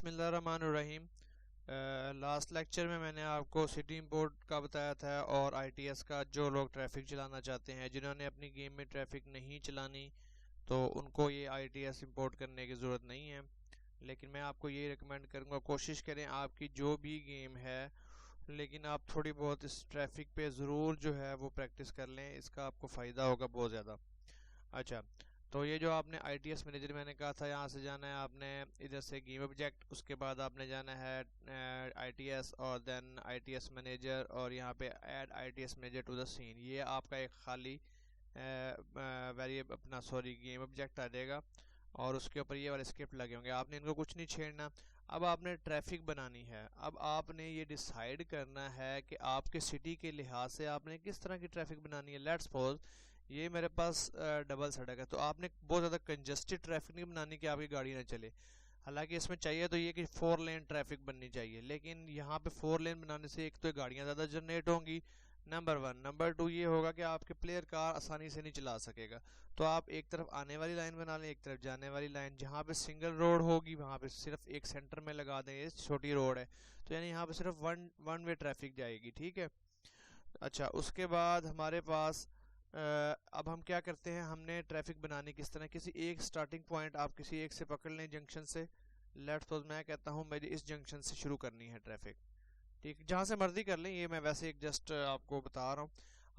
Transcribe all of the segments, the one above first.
बिस्मिल्लाहिर्रहमानिर्रहीम। Last lecture में मैंने आपको सिटी इंपोर्ट का बताया था और आईटीएस का। जो लोग ट्रैफिक चलाना चाहते हैं, जिन्होंने अपनी गेम में ट्रैफिक नहीं चलानी, तो उनको ये आईटीएस इंपोर्ट करने की ज़रूरत नहीं है। लेकिन मैं आपको ये रिकमेंड करूँगा, कोशिश करें आपकी जो भी गेम है, लेकिन आप थोड़ी बहुत इस ट्रैफिक पे ज़रूर जो है वो प्रैक्टिस कर लें। इसका आपको फ़ायदा होगा बहुत ज़्यादा। अच्छा, तो ये जो आपने ITS मैनेजर मैंने कहा था, यहाँ से जाना है आपने इधर से गेम ऑब्जेक्ट, उसके बाद आपने जाना है ITS और देन ITS मैनेजर, और यहाँ पे add ITS manager to the scene. ये आपका एक खाली वेरिएबल अपना सॉरी गेम ऑब्जेक्ट आ जाएगा और उसके ऊपर ये वाले स्क्रिप्ट लगे होंगे। आपने इनको कुछ नहीं छेड़ना। अब आपने ट्रैफिक बनानी है। अब आपने ये डिसाइड करना है कि आपके सिटी के लिहाज से आपने किस तरह की ट्रैफिक बनानी है। लेट्स सपोज ये मेरे पास डबल सड़क है, तो आपने बहुत ज़्यादा कंजस्टेड ट्रैफिक नहीं बनानी कि आपकी गाड़ी ना चले। हालांकि इसमें चाहिए तो ये कि 4 लेन ट्रैफिक बननी चाहिए, लेकिन यहाँ पे 4 लेन बनाने से एक तो गाड़ियाँ ज़्यादा जनरेट होंगी, नंबर 1। नंबर 2 ये होगा कि आपके प्लेयर कार आसानी से नहीं चला सकेगा। तो आप एक तरफ आने वाली लाइन बना लें, एक तरफ जाने वाली लाइन। जहाँ पे सिंगल रोड होगी वहाँ पे सिर्फ एक सेंटर में लगा दें। ये छोटी रोड है तो यानी यहाँ पे सिर्फ वन वे ट्रैफिक जाएगी, ठीक है। अच्छा, उसके बाद हमारे पास अब हम क्या करते हैं, हमने ट्रैफिक बनानी किस तरह। किसी एक स्टार्टिंग पॉइंट आप किसी एक से पकड़ लें जंक्शन से। लेट्स सपोज मैं कहता हूँ मेरी इस जंक्शन से शुरू करनी है ट्रैफिक, ठीक। जहाँ से मर्जी कर लें, ये मैं वैसे एक जस्ट आपको बता रहा हूँ।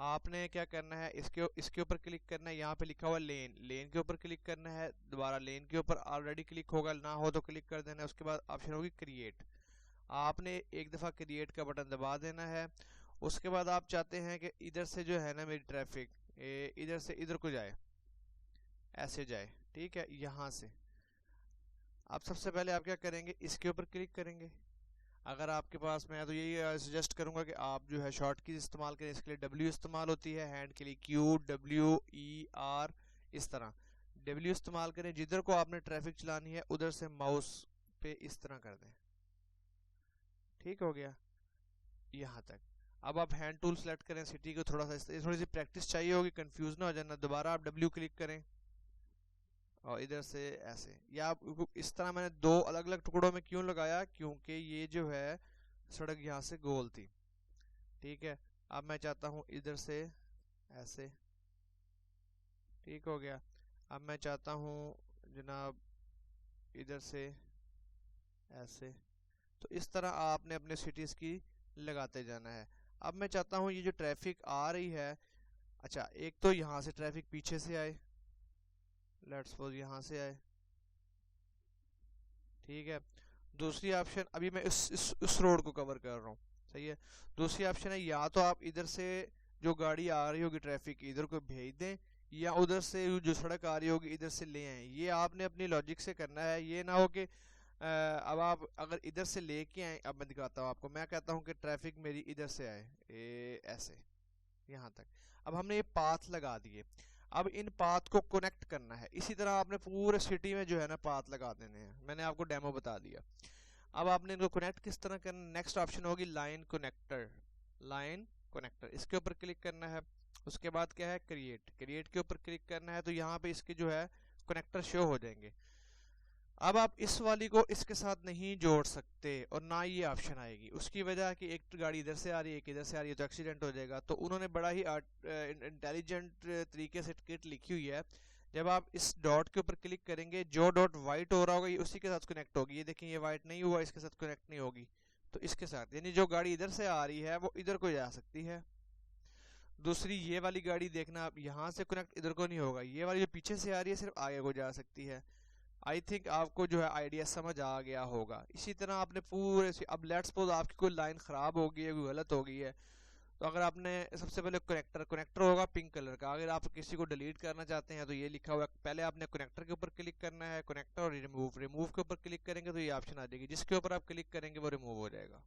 आपने क्या करना है, इसके ऊपर क्लिक करना है। यहाँ पे लिखा हुआ लेन, लेन के ऊपर क्लिक करना है। दोबारा लेन के ऊपर ऑलरेडी क्लिक होगा, ना हो तो क्लिक कर देना है। उसके बाद ऑप्शन होगी क्रिएट। आपने एक दफ़ा क्रिएट का बटन दबा देना है। उसके बाद आप चाहते हैं कि इधर से जो है ना मेरी ट्रैफिक इधर से इधर को जाए, ऐसे जाए, ठीक है। यहाँ से आप सबसे पहले आप क्या करेंगे, इसके ऊपर क्लिक करेंगे। अगर आपके पास, मैं तो यही सजेस्ट करूंगा कि आप जो है शॉर्ट की इस्तेमाल करें। इसके लिए W इस्तेमाल होती है, हैंड के लिए QWER, इस तरह W इस्तेमाल करें। जिधर को आपने ट्रैफिक चलानी है उधर से माउस पे इस तरह कर दें, ठीक हो गया यहाँ तक। अब आप हैंड टूल सेलेक्ट करें, सिटी को थोड़ा सा थोड़ी सी प्रैक्टिस चाहिए होगी, कंफ्यूज ना हो जाना। दोबारा आप W क्लिक करें और इधर से ऐसे, या आप इस तरह मैंने दो अलग अलग टुकड़ों में क्यों लगाया, क्योंकि ये जो है सड़क यहाँ से गोल थी, ठीक है। अब मैं चाहता हूँ इधर से ऐसे, ठीक हो गया। अब मैं चाहता हूँ जनाब इधर से ऐसे। तो इस तरह आपने अपने सिटीज़ की लगाते जाना है। अब मैं चाहता हूँ ये जो ट्रैफिक आ रही है, अच्छा, एक तो यहाँ से ट्रैफिक पीछे से आए, लेट्स सपोज यहाँ से आए, ठीक है। दूसरी ऑप्शन, अभी मैं इस रोड को कवर कर रहा हूँ, सही है। दूसरी ऑप्शन है, या तो आप इधर से जो गाड़ी आ रही होगी ट्रैफिक इधर को भेज दें, या उधर से जो सड़क आ रही होगी इधर से ले आए। ये आपने अपनी लॉजिक से करना है। ये ना हो कि अब आप अगर इधर से लेके आए, अब मैं दिखाता हूँ आपको। मैं कहता हूँ कि ट्रैफिक मेरी इधर से आए, ऐसे यहाँ तक। अब हमने ये पाथ लगा दिए। अब इन पाथ को कनेक्ट करना है। इसी तरह आपने पूरे सिटी में जो है ना पाथ लगा देने हैं। मैंने आपको डेमो बता दिया। अब आपने इनको कनेक्ट किस तरह करना, नेक्स्ट ऑप्शन होगी लाइन कनेक्टर। लाइन कनेक्टर, इसके ऊपर क्लिक करना है। उसके बाद क्या है, क्रिएट। क्रिएट के ऊपर क्लिक करना है, तो यहाँ पे इसके जो है कनेक्टर शो हो जाएंगे। अब आप इस वाली को इसके साथ नहीं जोड़ सकते और ना ये ऑप्शन आएगी। उसकी वजह कि एक गाड़ी इधर से आ रही है, एक इधर से आ रही है, तो एक्सीडेंट हो जाएगा। तो उन्होंने बड़ा ही इंटेलिजेंट तरीके से किट लिखी हुई है। जब आप इस डॉट के ऊपर क्लिक करेंगे, जो डॉट वाइट हो रहा होगा ये उसी के साथ कनेक्ट होगी। ये देखिए, ये वाइट नहीं हुआ, इसके साथ कनेक्ट नहीं होगी, तो इसके साथ, यानी जो गाड़ी इधर से आ रही है वो इधर को जा सकती है। दूसरी ये वाली गाड़ी देखना, आप यहाँ से कनेक्ट इधर को नहीं होगा, ये वाली जो पीछे से आ रही है सिर्फ आगे को जा सकती है। आई थिंक आपको जो है आइडिया समझ आ गया होगा। इसी तरह आपने पूरे से, अब लेट्स सपोज आपकी कोई लाइन खराब हो गई है, कोई गलत हो गई है, तो अगर आपने सबसे पहले कनेक्टर होगा पिंक कलर का। अगर आप किसी को डिलीट करना चाहते हैं तो ये लिखा हुआ है, पहले आपने कनेक्टर के ऊपर क्लिक करना है, कनेक्टर और रिमूव। रिमूव के ऊपर क्लिक करेंगे तो ये ऑप्शन आ जाएगी, जिसके ऊपर आप क्लिक करेंगे वो रिमूव हो जाएगा,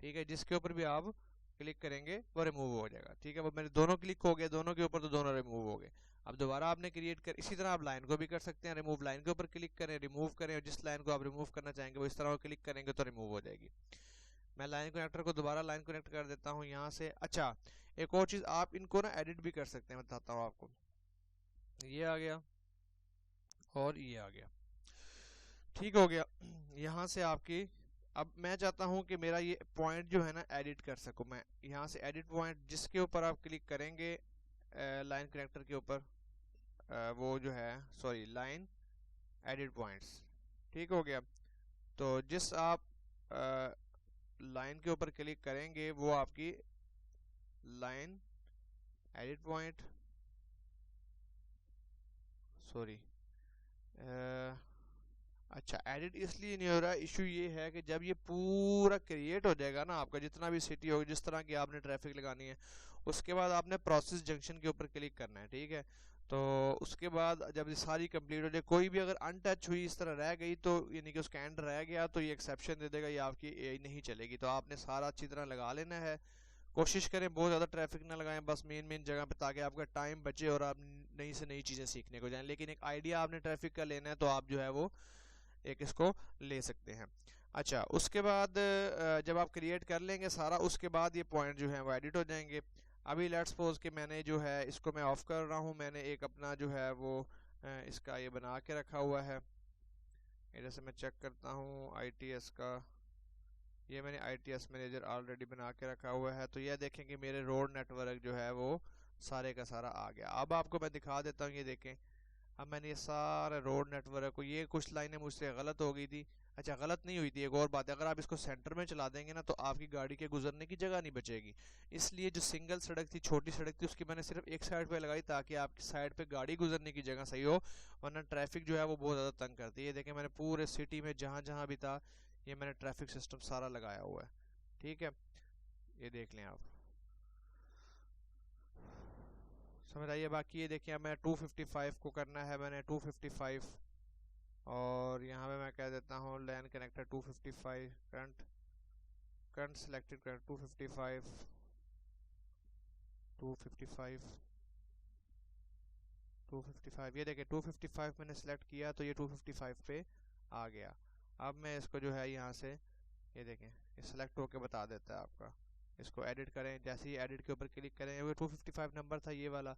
ठीक है। जिसके ऊपर भी आप क्लिक करेंगे वो रिमूव हो जाएगा, ठीक है। वो मेरे दोनों क्लिक हो गए दोनों के ऊपर, तो दोनों रिमूव हो गए। अब दोबारा आपने क्रिएट कर, इसी तरह आप लाइन को भी कर सकते हैं। रिमूव लाइन के ऊपर क्लिक करें, रिमूव करें, और जिस लाइन को आप रिमूव करना चाहेंगे वो इस तरह क्लिक करेंगे तो रिमूव हो जाएगी। मैं लाइन कनेक्टर को दोबारा लाइन कनेक्ट कर देता हूँ यहाँ से। अच्छा, एक और चीज़, आप इनको ना एडिट भी कर सकते हैं, बताता हूँ आपको। ये आ गया और ये आ गया, ठीक हो गया। यहाँ से आपकी, अब मैं चाहता हूँ कि मेरा ये पॉइंट जो है ना एडिट कर सकूँ मैं। यहाँ से एडिट पॉइंट जिसके ऊपर आप क्लिक करेंगे लाइन कनेक्टर के ऊपर, वो जो है सॉरी लाइन एडिट पॉइंट्स, ठीक हो गया। तो जिस आप लाइन के ऊपर क्लिक करेंगे वो आपकी लाइन एडिट पॉइंट, सॉरी अच्छा एडिट इसलिए नहीं हो रहा, इशू ये है कि जब ये पूरा क्रिएट हो जाएगा ना आपका, जितना भी सिटी होगी जिस तरह की आपने ट्रैफिक लगानी है, उसके बाद आपने प्रोसेस जंक्शन के ऊपर क्लिक करना है, ठीक है। तो उसके बाद जब ये सारी कंप्लीट हो जाए, कोई भी अगर अनटच हुई इस तरह रह गई तो यानी कि उसका एंड रह गया तो ये एक्सेप्शन दे देगा, ये आपकी एआई नहीं चलेगी। तो आपने सारा अच्छी तरह लगा लेना है। कोशिश करें बहुत ज़्यादा ट्रैफिक ना लगाएं, बस मेन मेन जगह पे, ताकि आपका टाइम बचे और आप नई से नई चीज़ें सीखने को जाएं। लेकिन एक आइडिया आपने ट्रैफिक का लेना है तो आप जो है वो एक इसको ले सकते हैं। अच्छा उसके बाद जब आप क्रिएट कर लेंगे सारा, उसके बाद ये पॉइंट जो है वो एडिट हो जाएंगे। अभी लेट्स सपोज कि मैंने जो है इसको मैं ऑफ कर रहा हूँ, मैंने एक अपना जो है वो इसका ये बना के रखा हुआ है। जैसे मैं चेक करता हूँ ITS का, ये मैंने ITS मैनेजर ऑलरेडी बना के रखा हुआ है। तो ये देखें कि मेरे रोड नेटवर्क जो है वो सारे का सारा आ गया। अब आपको मैं दिखा देता हूँ, ये देखें अब मैंने ये सारे रोड नेटवर्क को, ये कुछ लाइनें मुझसे गलत हो गई थी। अच्छा गलत नहीं हुई थी, एक और बात है, अगर आप इसको सेंटर में चला देंगे ना तो आपकी गाड़ी के गुजरने की जगह नहीं बचेगी। इसलिए जो सिंगल सड़क थी, छोटी सड़क थी, उसकी मैंने सिर्फ एक साइड पे लगाई ताकि आपकी साइड पे गाड़ी गुजरने की जगह सही हो, वरना ट्रैफिक जो है वो बहुत ज़्यादा तंग करती है। ये देखें मैंने पूरे सिटी में जहाँ जहाँ भी था ये मैंने ट्रैफिक सिस्टम सारा लगाया हुआ है, ठीक है। ये देख लें आप, समझ आइए। बाकी ये देखिए मैं 255 को करना है, मैंने 255, और यहाँ पे मैं कह देता हूँ लैन कनेक्टर 255, करंट करंट सिलेक्टेड कर 255 255 255। ये देखिए 255 मैंने सेलेक्ट किया तो ये 255 पे आ गया। अब मैं इसको जो है यहाँ से, ये देखें ये सेलेक्ट होके बता देता है आपका। इसको एडिट करें, जैसे ही एडिट के ऊपर क्लिक करें, वो 255 नंबर था ये वाला,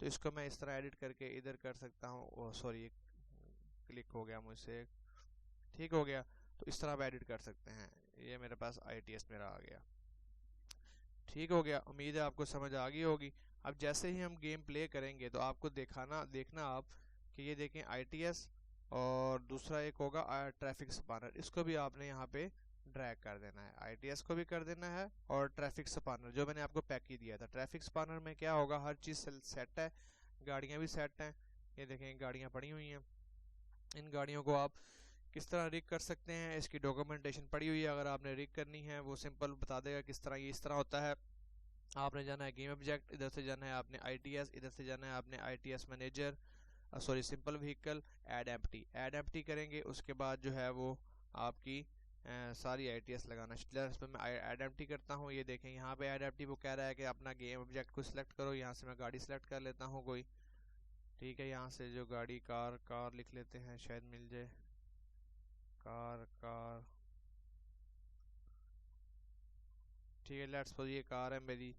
तो इसको मैं इस तरह एडिट करके इधर कर सकता हूँ। सॉरी क्लिक हो गया मुझसे, ठीक हो गया। तो इस तरह आप एडिट कर सकते हैं। ये मेरे पास ITS मेरा आ गया, ठीक हो गया। उम्मीद है आपको समझ आ गई होगी। अब जैसे ही हम गेम प्ले करेंगे तो आपको देखना आप कि ये देखें ITS, और दूसरा एक होगा ट्रैफिक स्पानर, इसको भी आपने यहाँ पे ड्रैग कर देना है। ITS को भी कर देना है, और ट्रैफिक स्पानर जो मैंने आपको पैक ही दिया था, ट्रैफिक स्पानर में क्या होगा, हर चीज़ सेट है, गाड़ियाँ भी सेट हैं। ये देखें गाड़ियाँ पड़ी हुई हैं, इन गाड़ियों को आप किस तरह रिग कर सकते हैं, इसकी डॉक्यूमेंटेशन पड़ी हुई है। अगर आपने रिग करनी है वो सिंपल बता देगा किस तरह, ये इस तरह होता है। आपने जाना है गेम ऑब्जेक्ट, इधर से जाना है आपने ITS, इधर से जाना है आपने ITS manager, sorry simple vehicle, add empty करेंगे। उसके बाद जो है वो आपकी सारी ITS लगाना। इस पर मैं ऐड एम्प्टी करता हूँ। ये देखें यहाँ पे ऐड एम्प्टी वो कह रहा है कि अपना गेम ऑब्जेक्ट को सिलेक्ट करो। यहाँ से मैं गाड़ी सेलेक्ट कर लेता हूँ कोई, ठीक है। यहाँ से जो गाड़ी, कार लिख लेते हैं, शायद मिल जाए। कार, ठीक है। लेट्स सपोज ये कार है मेरी,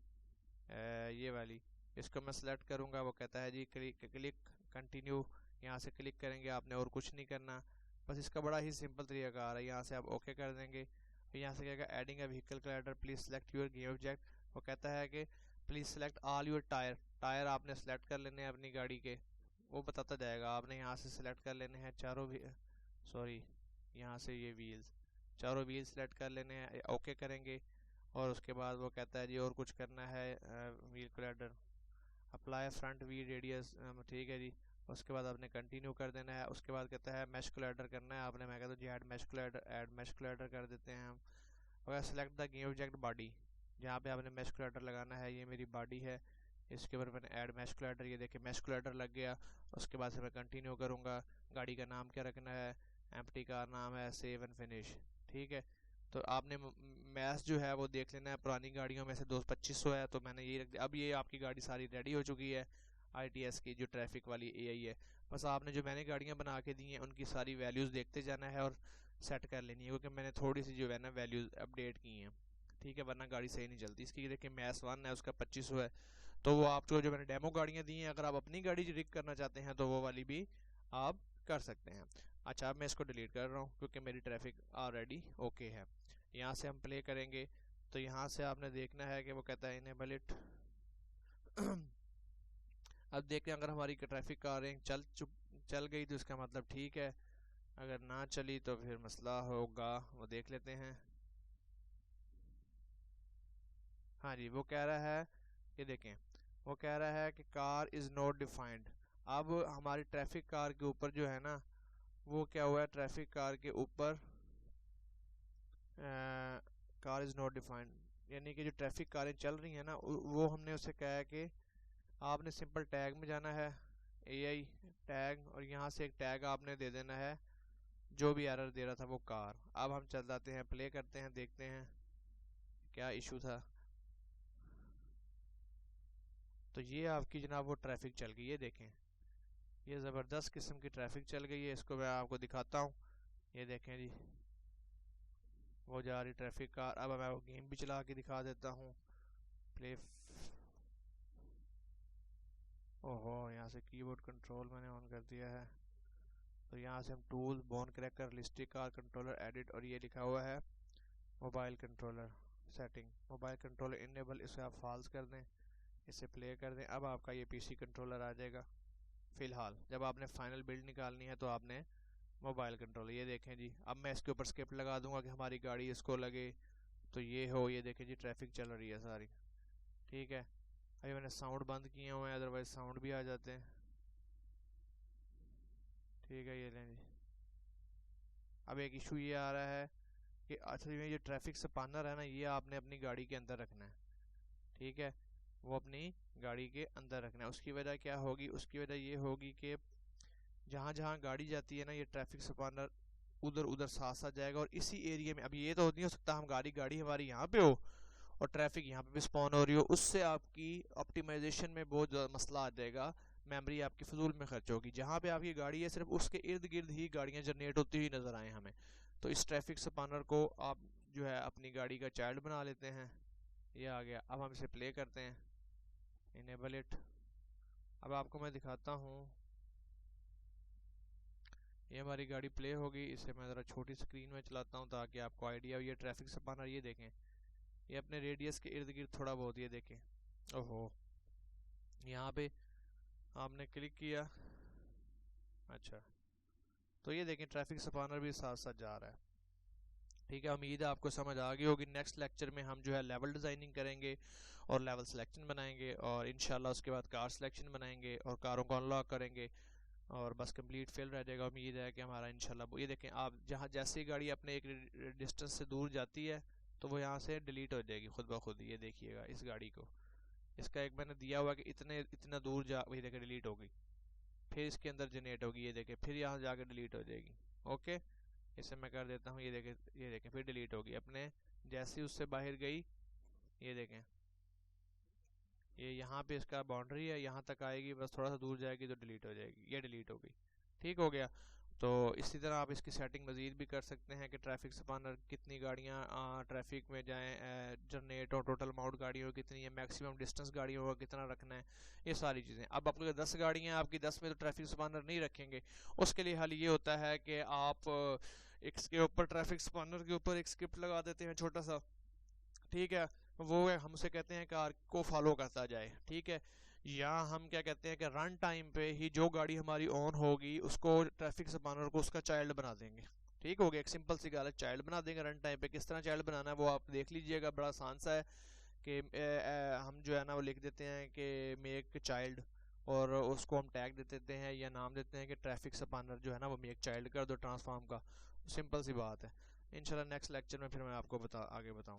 ये वाली, इसको मैं सेलेक्ट करूँगा। वो कहता है जी क्लिक कंटिन्यू, यहाँ से क्लिक करेंगे, आपने और कुछ नहीं करना, बस इसका बड़ा ही सिंपल तरीका है। यहाँ से आप ओके कर देंगे। फिर यहाँ से कहेगा adding a vehicle collector, please select your game object. वो कहता है कि please select all your tyre आपने सेलेक्ट कर लेने हैं अपनी गाड़ी के, वो बताता जाएगा। आपने यहाँ से सिलेक्ट कर लेने हैं चारों भी, सॉरी यहाँ से ये व्हील्स, चारों व्हील सेलेक्ट कर लेने हैं, ओके करेंगे। और उसके बाद वो कहता है जी और कुछ करना है, wheel collider apply front wheel radius, ठीक है जी। उसके बाद आपने कंटिन्यू कर देना है। उसके बाद कहता है मैश क्लैडर करना है आपने, मैं कहता हूँ जी ऐड मैश क्लैडर कर देते हैं हम। और select the game object body, जहाँ पे आपने मैश क्लैडर लगाना है, ये मेरी बॉडी है, इसके ऊपर मैंने ऐड मैश क्लैडर, ये देखिए मैश क्लैडर लग गया। उसके बाद से मैं कंटिन्यू करूँगा। गाड़ी का नाम क्या रखना है, एम्प्टी का नाम है, सेव एंड फिनिश, ठीक है। तो आपने मैच जो है वो देख लेना है, पुरानी गाड़ियों में से 2500 है तो मैंने ये रख दिया। अब ये आपकी गाड़ी सारी रेडी हो चुकी है, ITS की जो ट्रैफिक वाली AI है। बस आपने जो मैंने गाड़ियाँ बना के दी हैं उनकी सारी वैल्यूज़ देखते जाना है और सेट कर लेनी है, क्योंकि मैंने थोड़ी सी जो है ना वैल्यूज़ अपडेट की हैं, ठीक है, वरना गाड़ी सही नहीं चलती। इसकी देखिए मैस 1 है, उसका 2500 है। तो वो आपको जो मैंने डेमो गाड़ियाँ दी हैं, अगर आप अपनी गाड़ी रिग करना चाहते हैं तो वो वाली भी आप कर सकते हैं। अच्छा, अब मैं इसको डिलीट कर रहा हूँ क्योंकि मेरी ट्रैफिक ऑलरेडी ओके है। यहाँ से हम प्ले करेंगे तो यहाँ से आपने देखना है कि वो कहता है इनेबल इट। अब देखें, अगर हमारी ट्रैफिक कारें चल गई तो इसका मतलब ठीक है, अगर ना चली तो फिर मसला होगा। वो देख लेते हैं। हाँ जी, वो कह रहा है, ये देखें, वो कह रहा है कि कार इज़ नॉट डिफाइंड। अब हमारी ट्रैफिक कार के ऊपर जो है ना, वो क्या हुआ है, ट्रैफिक कार के ऊपर कार इज़ नॉट डिफाइंड, यानी कि जो ट्रैफिक कारें चल रही हैं ना, वो हमने उससे कहा है कि आपने सिंपल टैग में जाना है, AI टैग, और यहाँ से एक टैग आपने दे देना है जो भी एरर दे रहा था वो कार। अब हम चल जाते हैं, प्ले करते हैं, देखते हैं क्या इशू था। तो ये आपकी जनाब वो ट्रैफिक चल गई है, देखें, ये ज़बरदस्त किस्म की ट्रैफिक चल गई है। इसको मैं आपको दिखाता हूँ, ये देखें जी, वो जा रही ट्रैफिक कार। अब मैं वो गेम भी चला के दिखा देता हूँ, प्ले। ओहो, यहाँ से कीबोर्ड कंट्रोल मैंने ऑन कर दिया है। तो यहाँ से हम tool, bone cracker, realistic car controller, edit, और ये लिखा हुआ है mobile controller setting, mobile controller enable, इसे आप फॉल्स कर दें, इसे प्ले कर दें। अब आपका ये PC कंट्रोलर आ जाएगा। फ़िलहाल जब आपने फाइनल बिल्ड निकालनी है तो आपने मोबाइल कंट्रोलर, ये देखें जी, अब मैं इसके ऊपर स्किप लगा दूंगा कि हमारी गाड़ी इसको लगे तो ये हो। ये देखें जी, ट्रैफिक चल रही है सारी, ठीक है। अभी मैंने साउंड बंद किए हुए हैं, अदरवाइज साउंड भी आ जाते हैं, ठीक है। ये लें जी, अब एक इशू ये आ रहा है कि असल में ये ट्रैफिक स्पैनर है ना, ये आपने अपनी गाड़ी के अंदर रखना है, ठीक है। वो अपनी गाड़ी के अंदर रखना है। उसकी वजह क्या होगी, उसकी वजह ये होगी कि जहाँ जहाँ गाड़ी जाती है ना, ये ट्रैफिक स्पैनर उधर उधर साथ साथ जाएगा, और इसी एरिया में, अभी ये तो नहीं हो सकता हम गाड़ी गाड़ी हमारी यहाँ पे हो और ट्रैफिक यहाँ पे भी स्पॉन हो रही हो, उससे आपकी ऑप्टिमाइजेशन में बहुत ज़्यादा मसला आ जाएगा, मेमोरी आपकी फजूल में खर्च होगी। जहाँ पे आपकी गाड़ी है सिर्फ उसके इर्द गिर्द ही गाड़ियाँ जनरेट होती हुई नज़र आए हमें। तो इस ट्रैफिक स्पैनर को आप जो है अपनी गाड़ी का चाइल्ड बना लेते हैं। ये आ गया। अब हम इसे प्ले करते हैं, इनेबल इट। अब आपको मैं दिखाता हूँ, ये हमारी गाड़ी प्ले होगी। इसे मैं ज़रा छोटी स्क्रीन में चलाता हूँ ताकि आपको आइडिया हो। ये ट्रैफिक स्पैनर, ये देखें, ये अपने रेडियस के इर्द गिर्द थोड़ा बहुत, ये देखें। ओहो, यहाँ पे आपने क्लिक किया, अच्छा, तो ये देखें ट्रैफिक स्पैनर भी साथ साथ जा रहा है, ठीक है। उम्मीद है आपको समझ आ गई होगी। नेक्स्ट लेक्चर में हम जो है लेवल डिज़ाइनिंग करेंगे और लेवल सिलेक्शन बनाएंगे, और इंशाल्लाह उसके बाद कार सिलेक्शन बनाएंगे और कारों को अनलॉक करेंगे, और बस कंप्लीट फेल रह जाएगा। उम्मीद है कि हमारा इंशाल्लाह, ये देखें आप, जहाँ जैसे ही गाड़ी अपने एक डिस्टेंस से दूर जाती है तो वो यहाँ से डिलीट हो जाएगी खुद ब खुद। ये देखिएगा इस गाड़ी को, इसका एक मैंने दिया हुआ कि इतने इतना दूर जा, वही देखें डिलीट होगी, फिर इसके अंदर जनरेट होगी, ये देखें, फिर यहाँ जाकर डिलीट हो जाएगी। ओके, इसे मैं कर देता हूँ, ये देखें फिर डिलीट होगी अपने जैसे ही उससे बाहर गई। ये देखें, ये यहाँ पे इसका बाउंड्री है, यहाँ तक आएगी, बस थोड़ा सा दूर जाएगी तो डिलीट हो जाएगी, ये डिलीट हो गई, ठीक हो गया। तो इसी तरह आप इसकी सेटिंग मज़ीद भी कर सकते हैं कि ट्रैफिक स्पैनर कितनी गाड़ियाँ ट्रैफिक में जाएँ, जनरेट और टोटल अमाउंट गाड़ियों कितनी है, मैक्सिमम डिस्टेंस गाड़ियों का कितना रखना है, ये सारी चीज़ें। अब आपको 10 गाड़ियाँ आपकी, 10 में तो ट्रैफिक स्पैनर नहीं रखेंगे। उसके लिए हल ये होता है कि आप इसके ऊपर, ट्रैफिक स्पैनर के ऊपर एक स्क्रिप्ट लगा देते हैं छोटा सा, ठीक है। वो है, हमसे कहते हैं कार को फॉलो करता जाए, ठीक है। या हम क्या कहते हैं कि रन टाइम पे ही जो गाड़ी हमारी ऑन होगी उसको, ट्रैफिक स्पैनर को उसका चाइल्ड बना देंगे, ठीक हो गया। एक सिंपल सी गाल, चाइल्ड बना देंगे रन टाइम पे। किस तरह चाइल्ड बनाना है वो आप देख लीजिएगा, बड़ा आसान सा है कि हम जो है ना वो लिख देते हैं कि मेक चाइल्ड, और उसको हम टैग दे देते हैं या नाम देते हैं कि ट्रैफिक स्पैनर जो है ना वो मेक चाइल्ड कर दो ट्रांसफॉर्म का। सिंपल सी बात है। इंशाल्लाह नेक्स्ट लेक्चर में फिर मैं आपको आगे बताऊँ।